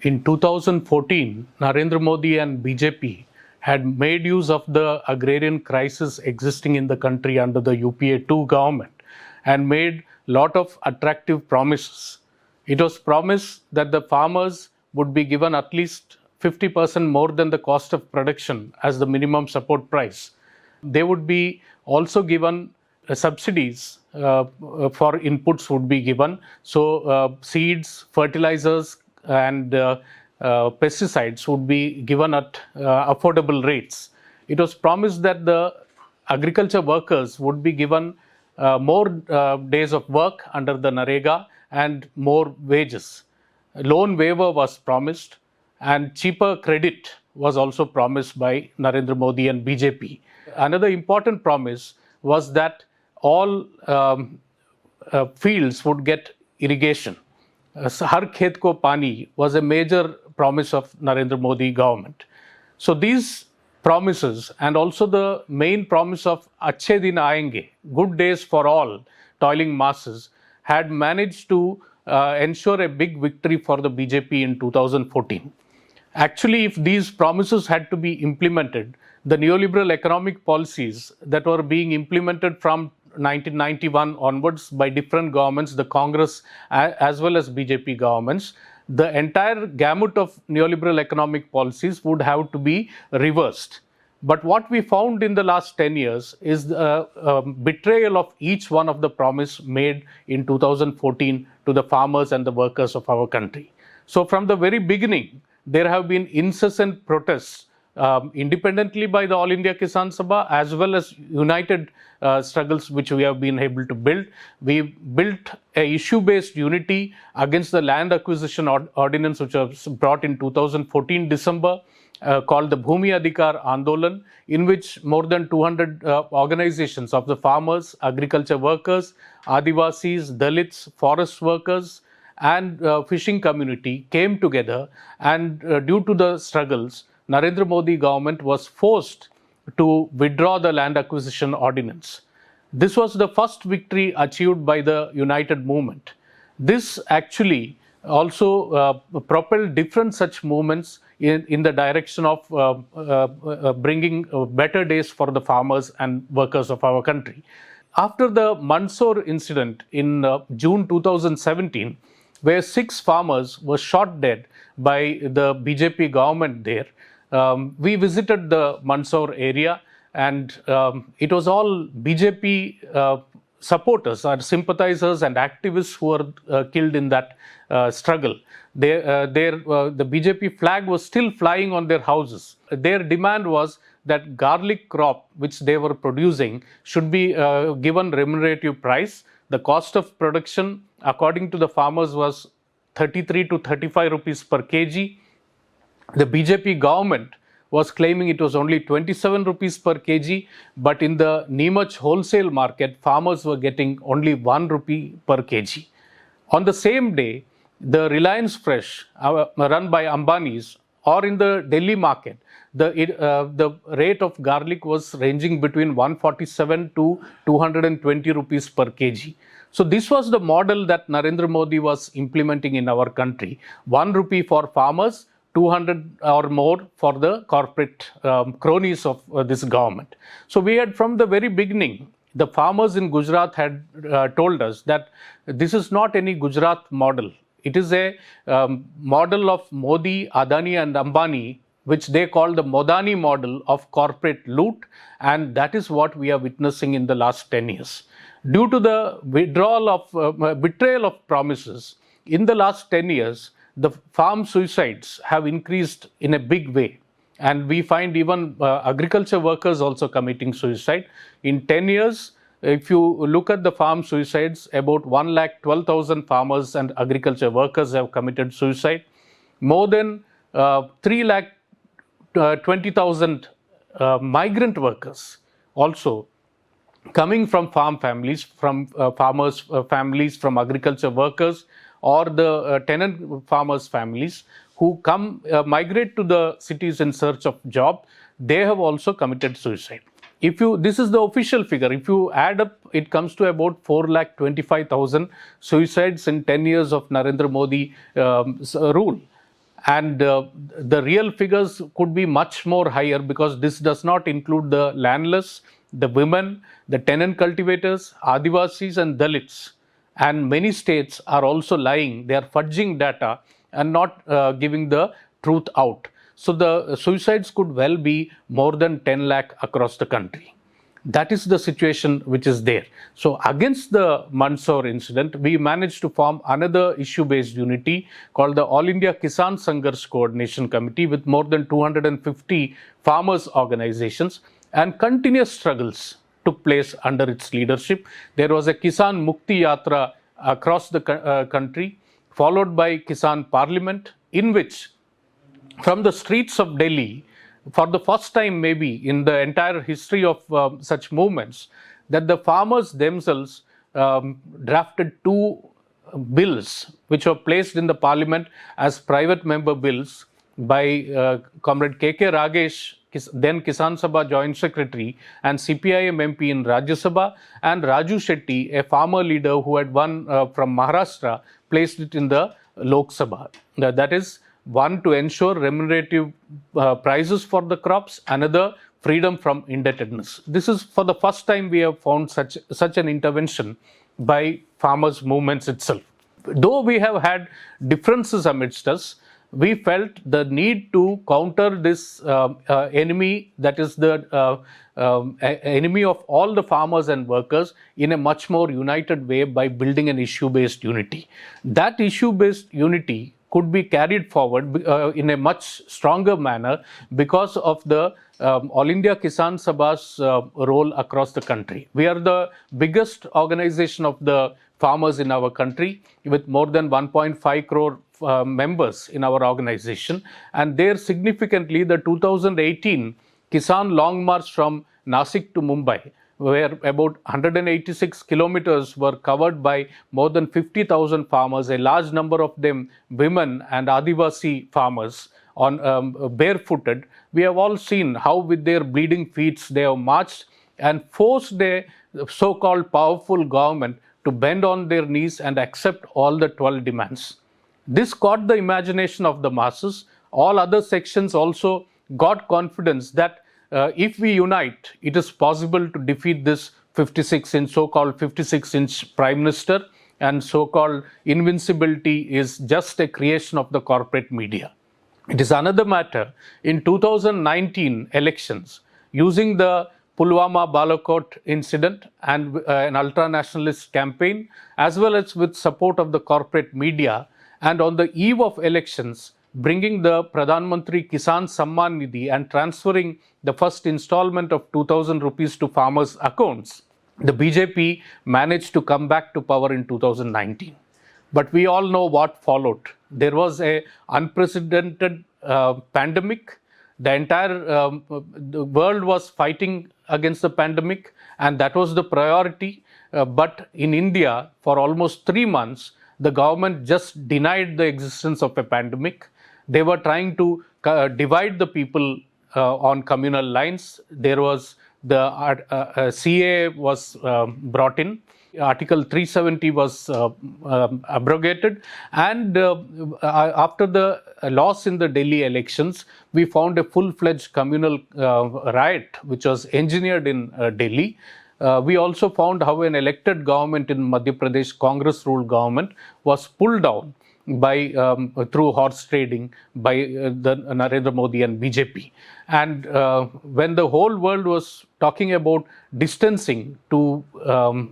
In 2014, Narendra Modi and BJP had made use of the agrarian crisis existing in the country under the UPA 2 government and made a lot of attractive promises. It was promised that the farmers would be given at least 50% more than the cost of production as the minimum support price. They would be also given subsidies for inputs would be given. So seeds, fertilizers and pesticides would be given at affordable rates. It was promised that the agriculture workers would be given more days of work under the Narega and more wages. Loan waiver was promised and cheaper credit was also promised by Narendra Modi and BJP. Another important promise was that all fields would get irrigation. Har Khet Ko Pani was a major promise of Narendra Modi government. So these promises and also the main promise of Achhe Din Aayenge, good days for all toiling masses, had managed to ensure a big victory for the BJP in 2014. Actually, if these promises had to be implemented, the neoliberal economic policies that were being implemented from 1991 onwards by different governments, the Congress as well as BJP governments, the entire gamut of neoliberal economic policies would have to be reversed. But what we found in the last 10 years is the betrayal of each one of the promise made in 2014 to the farmers and the workers of our country. So from the very beginning, there have been incessant protests independently by the All India Kisan Sabha as well as united struggles which we have been able to build. We built a issue-based unity against the land acquisition ordinance which was brought in 2014 December called the Bhumi Adhikar Andolan, in which more than 200 organizations of the farmers, agriculture workers, Adivasis, Dalits, forest workers and fishing community came together, and due to the struggles, Narendra Modi government was forced to withdraw the land acquisition ordinance. This was the first victory achieved by the united movement. This actually also propelled different such movements in the direction of bringing better days for the farmers and workers of our country. After the Mandsaur incident in June 2017, where 6 farmers were shot dead by the BJP government there, we visited the Mandsaur area, and it was all BJP supporters or sympathizers and activists who were killed in that struggle. The BJP flag was still flying on their houses. Their demand was that garlic crop which they were producing should be given remunerative price. The cost of production according to the farmers was 33 to 35 rupees per kg. The BJP government was claiming it was only 27 rupees per kg, but in the Neemach wholesale market, farmers were getting only 1 rupee per kg. On the same day, the Reliance Fresh, run by Ambanis, or in the Delhi market, the rate of garlic was ranging between 147 to 220 rupees per kg. So this was the model that Narendra Modi was implementing in our country. 1 rupee for farmers, 200 or more for the corporate cronies of this government. So we had from the very beginning, the farmers in Gujarat had told us that this is not any Gujarat model. It is a model of Modi, Adani and Ambani, which they call the Modani model of corporate loot, and that is what we are witnessing in the last 10 years. Due to the betrayal of promises, in the last 10 years, the farm suicides have increased in a big way. And we find even agriculture workers also committing suicide. In 10 years, if you look at the farm suicides, about 1,12,000 farmers and agriculture workers have committed suicide. More than 3,20,000 migrant workers also coming from farm families, from farmers' families, from agriculture workers, or the tenant farmers' families who migrate to the cities in search of job, they have also committed suicide. This is the official figure. If you add up, it comes to about 4,25,000 suicides in 10 years of Narendra Modi rule. And the real figures could be much more higher, because this does not include the landless, the women, the tenant cultivators, Adivasis and Dalits. And many states are also lying. They are fudging data and not giving the truth out. So the suicides could well be more than 10 lakh across the country. That is the situation which is there. So against the Mandsaur incident, we managed to form another issue-based unity called the All India Kisan Sangharsh Coordination Committee with more than 250 farmers organizations, and continuous struggles took place under its leadership. There was a Kisan Mukti Yatra across the country, followed by Kisan Parliament, in which from the streets of Delhi, for the first time maybe in the entire history of such movements, that the farmers themselves drafted two bills which were placed in the parliament as private member bills by Comrade K.K. Ragesh, then Kisan Sabha Joint Secretary and CPIM MP in Rajya Sabha, and Raju Shetty, a farmer leader who had won from Maharashtra, placed it in the Lok Sabha. That is, one, to ensure remunerative prices for the crops, another, freedom from indebtedness. This is for the first time we have found such an intervention by farmers' movements itself. Though we have had differences amidst us, we felt the need to counter this enemy, that is the enemy of all the farmers and workers, in a much more united way by building an issue-based unity. That issue-based unity could be carried forward in a much stronger manner because of the All India Kisan Sabha's role across the country. We are the biggest organization of the farmers in our country, with more than 1.5 crore members in our organization. And there, significantly, the 2018 Kisan Long March from Nasik to Mumbai, where about 186 kilometers were covered by more than 50,000 farmers, a large number of them women and Adivasi farmers, on barefooted. We have all seen how with their bleeding feet they have marched and forced a so-called powerful government to bend on their knees and accept all the 12 demands. This caught the imagination of the masses. All other sections also got confidence that if we unite, it is possible to defeat this so-called 56-inch Prime Minister, and so-called invincibility is just a creation of the corporate media. It is another matter in 2019 elections, using the Pulwama Balakot incident and an ultra-nationalist campaign, as well as with support of the corporate media, and on the eve of elections, bringing the Pradhan Mantri Kisan Samman Nidhi and transferring the first installment of 2,000 rupees to farmers' accounts, the BJP managed to come back to power in 2019. But we all know what followed. There was an unprecedented pandemic. The entire the world was fighting against the pandemic, and that was the priority. But in India, for almost 3 months, the government just denied the existence of a pandemic. They were trying to divide the people on communal lines. There was the CA was brought in. Article 370 was abrogated, and after the loss in the Delhi elections, we found a full-fledged communal riot which was engineered in Delhi. We also found how an elected government in Madhya Pradesh, Congress-ruled government, was pulled down by through horse trading by the Narendra Modi and BJP. And when the whole world was talking about distancing to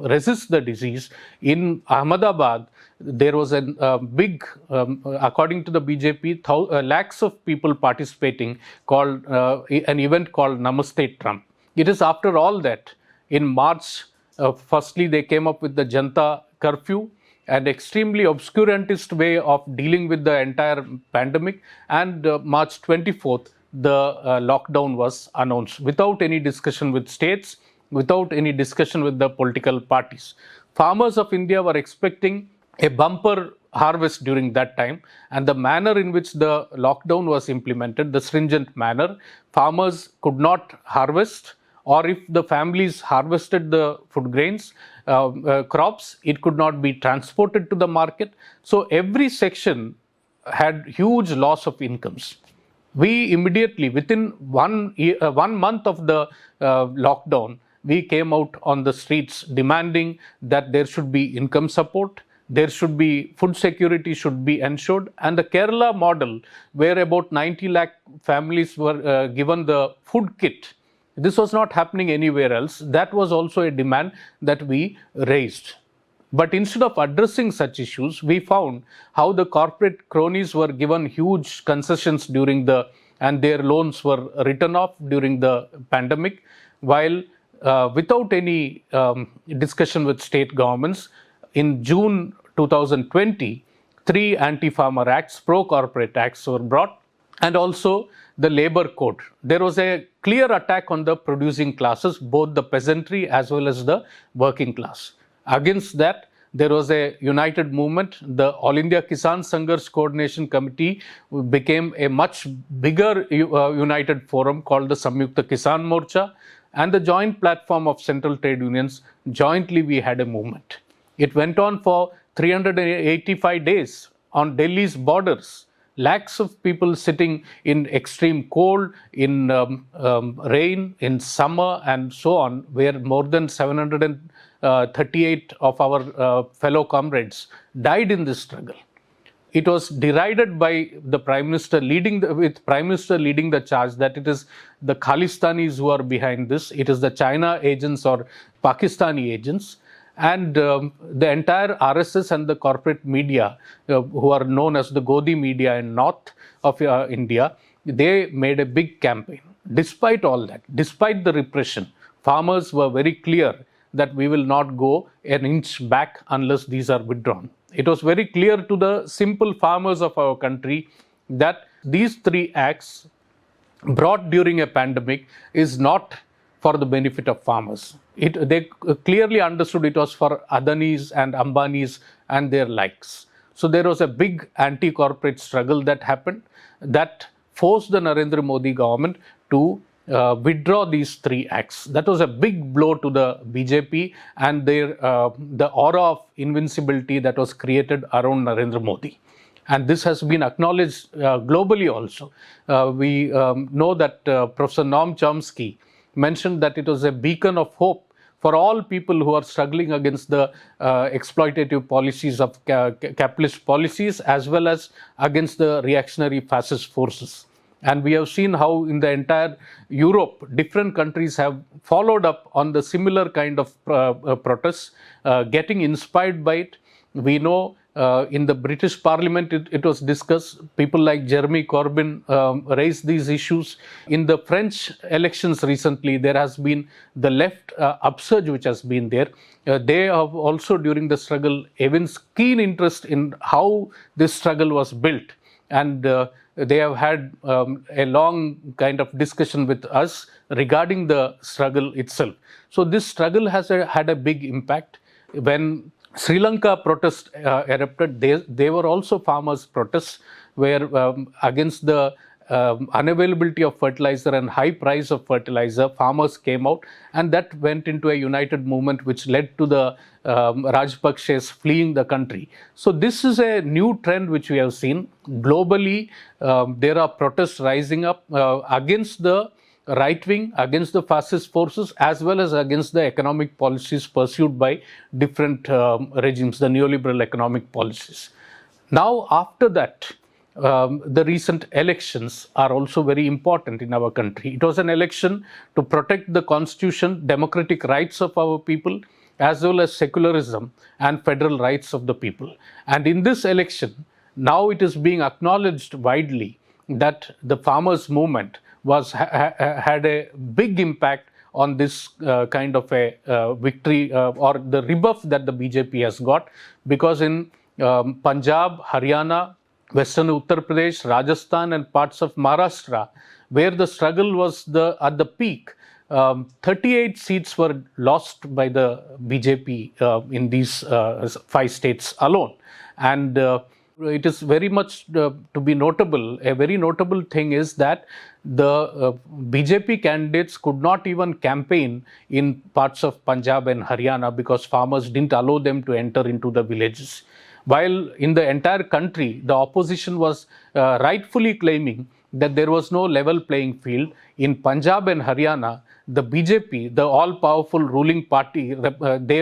resist the disease, in Ahmedabad, there was a big, according to the BJP, lakhs of people participating, called an event called Namaste Trump. It is after all that, in March, firstly they came up with the Janta curfew, an extremely obscurantist way of dealing with the entire pandemic, and March 24th, the lockdown was announced without any discussion with states, without any discussion with the political parties. Farmers of India were expecting a bumper harvest during that time, and the manner in which the lockdown was implemented, the stringent manner, farmers could not harvest, or if the families harvested the food grains, crops, it could not be transported to the market. So every section had huge loss of incomes. We immediately, within 1 month of the lockdown, we came out on the streets demanding that there should be income support, there should be food security should be ensured, and the Kerala model, where about 90 lakh families were given the food kit. This was not happening anywhere else. That was also a demand that we raised. But instead of addressing such issues, we found how the corporate cronies were given huge concessions and their loans were written off during the pandemic, while without any discussion with state governments, in June 2020, 3 anti-farmer acts, pro-corporate acts were brought, and also the labor code. There was a clear attack on the producing classes, both the peasantry as well as the working class. Against that, there was a united movement. The All India Kisan Sabha Coordination Committee became a much bigger united forum called the Samyukta Kisan Morcha, and the joint platform of central trade unions. Jointly, we had a movement. It went on for 385 days on Delhi's borders. Lakhs of people sitting in extreme cold, in rain, in summer, and so on, where more than 738 of our fellow comrades died in this struggle. It was derided by the Prime Minister leading the charge that it is the Khalistanis who are behind this. It is the China agents or Pakistani agents. And the entire RSS and the corporate media, who are known as the Godi media in north of India, they made a big campaign. Despite all that, despite the repression, farmers were very clear that we will not go an inch back unless these are withdrawn. It was very clear to the simple farmers of our country that these 3 acts brought during a pandemic is not for the benefit of farmers. They clearly understood it was for Adanis and Ambanis and their likes. So there was a big anti-corporate struggle that happened that forced the Narendra Modi government to withdraw these 3 acts. That was a big blow to the BJP and the aura of invincibility that was created around Narendra Modi. And this has been acknowledged globally also. We know that Professor Noam Chomsky mentioned that it was a beacon of hope for all people who are struggling against the exploitative policies of capitalist policies, as well as against the reactionary fascist forces. And we have seen how in the entire Europe, different countries have followed up on the similar kind of protests, getting inspired by it. We know in the British Parliament, it was discussed. People like Jeremy Corbyn raised these issues. In the French elections recently, there has been the left upsurge which has been there. They have also, during the struggle, evinced keen interest in how this struggle was built. And they have had a long kind of discussion with us regarding the struggle itself. So this struggle has had a big impact. When Sri Lanka protests erupted, they were also farmers' protests, where against the unavailability of fertilizer and high price of fertilizer, farmers came out, and that went into a united movement which led to the Rajpakshes fleeing the country. So this is a new trend which we have seen. Globally, there are protests rising up against the right wing, against the fascist forces, as well as against the economic policies pursued by different regimes, the neoliberal economic policies. Now, after that, the recent elections are also very important in our country. It was an election to protect the constitution, democratic rights of our people, as well as secularism and federal rights of the people. And in this election, now it is being acknowledged widely that the farmers' movement had a big impact on this kind of a victory or the rebuff that the BJP has got, because in Punjab, Haryana, Western Uttar Pradesh, Rajasthan and parts of Maharashtra, where the struggle was at the peak, 38 seats were lost by the BJP in these 5 states alone. And it is very much to be notable. A very notable thing is that the BJP candidates could not even campaign in parts of Punjab and Haryana because farmers didn't allow them to enter into the villages. while in the entire country, the opposition was rightfully claiming that there was no level playing field. In Punjab and Haryana, the BJP, the all-powerful ruling party, they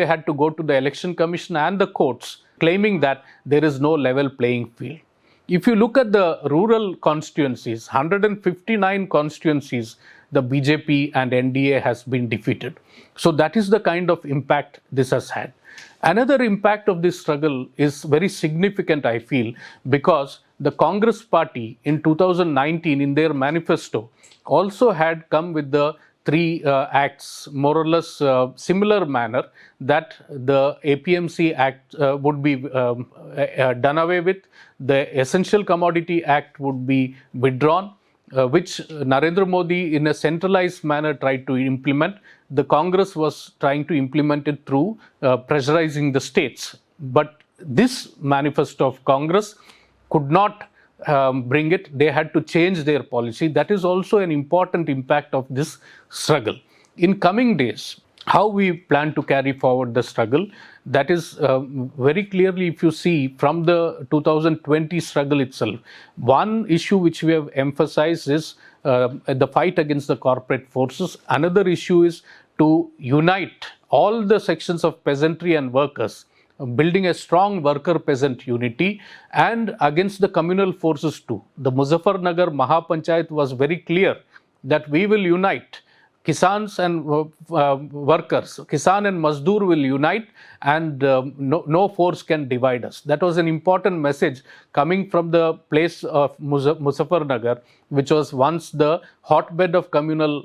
had to go to the election commission and the courts, claiming that there is no level playing field. If you look at the rural constituencies, 159 constituencies, the BJP and NDA has been defeated. So that is the kind of impact this has had. Another impact of this struggle is very significant, I feel, because the Congress party in 2019 in their manifesto also had come with the three acts, more or less similar manner, that the APMC Act would be done away with, the Essential Commodity Act would be withdrawn, which Narendra Modi in a centralized manner tried to implement. The Congress was trying to implement it through pressurizing the states. But this manifesto of Congress could not bring it. They had to change their policy. That is also an important impact of this struggle. In coming days, how we plan to carry forward the struggle, that is very clearly, if you see from the 2020 struggle itself, one issue which we have emphasized is the fight against the corporate forces. Another issue is to unite all the sections of peasantry and workers, building a strong worker-peasant unity, and against the communal forces too. The Muzaffarnagar Mahapanchayat was very clear that we will unite. Kisans and workers, Kisan and Mazdoor will unite, and no force can divide us. That was an important message coming from the place of Muzaffarnagar, which was once the hotbed of communal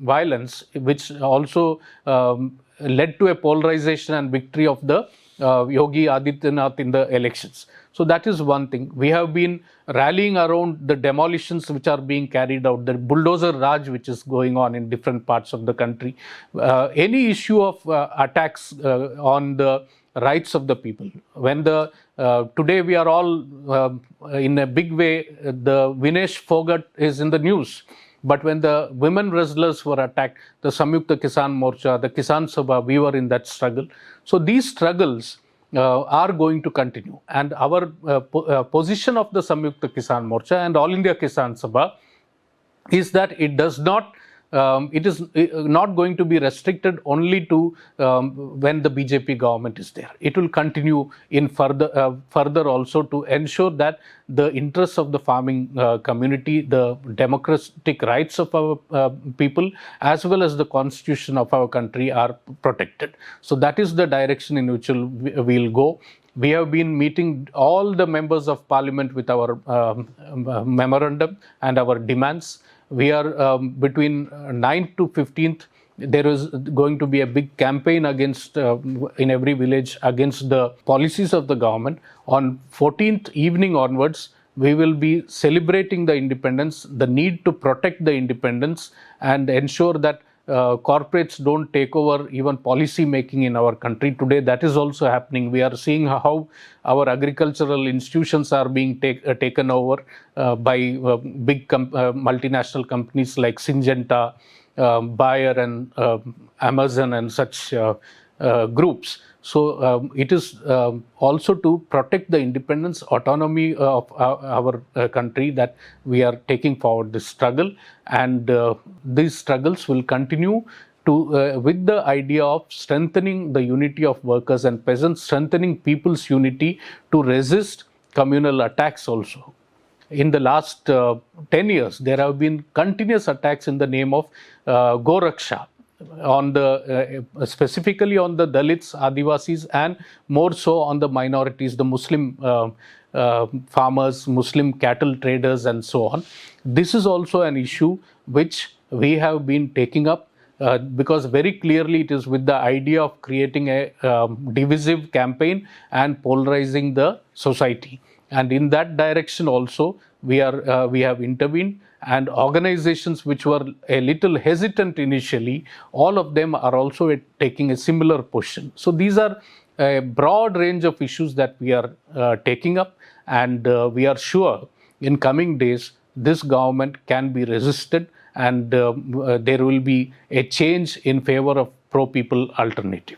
violence, which also led to a polarization and victory of the Yogi Adityanath in the elections. So that is one thing. We have been rallying around the demolitions which are being carried out, the bulldozer Raj which is going on in different parts of the country. Any issue of attacks on the rights of the people. When today we are all in a big way, the Vinesh Fogart is in the news. But when the women wrestlers were attacked, the Samyukta Kisan Morcha, the Kisan Sabha, we were in that struggle. So these struggles are going to continue. And our position of the Samyukta Kisan Morcha and All India Kisan Sabha is that it does not, it is not going to be restricted only to when the BJP government is there. It will continue in further also to ensure that the interests of the farming community, the democratic rights of our people, as well as the constitution of our country are protected. So that is the direction in which we'll go. We have been meeting all the members of parliament with our memorandum and our demands. We are between 9th to 15th, there is going to be a big campaign against, in every village, against the policies of the government. On 14th evening onwards, we will be celebrating the independence, the need to protect the independence and ensure that corporates don't take over even policy making in our country. Today, that is also happening. We are seeing how our agricultural institutions are being taken over by big multinational companies like Syngenta, Bayer and Amazon and such groups. So it is also to protect the independence, autonomy of our country that we are taking forward this struggle, and these struggles will continue to with the idea of strengthening the unity of workers and peasants, strengthening people's unity to resist communal attacks also. In the last 10 years, there have been continuous attacks in the name of Goraksha, on the specifically on the Dalits, Adivasis, and more so on the minorities, the Muslim farmers, Muslim cattle traders, and so on. This is also an issue which we have been taking up because very clearly it is with the idea of creating a divisive campaign and polarizing the society. And in that direction also we have intervened, and organizations which were a little hesitant initially, all of them are also taking a similar position. So these are a broad range of issues that we are taking up, and we are sure in coming days this government can be resisted, and there will be a change in favor of pro-people alternative.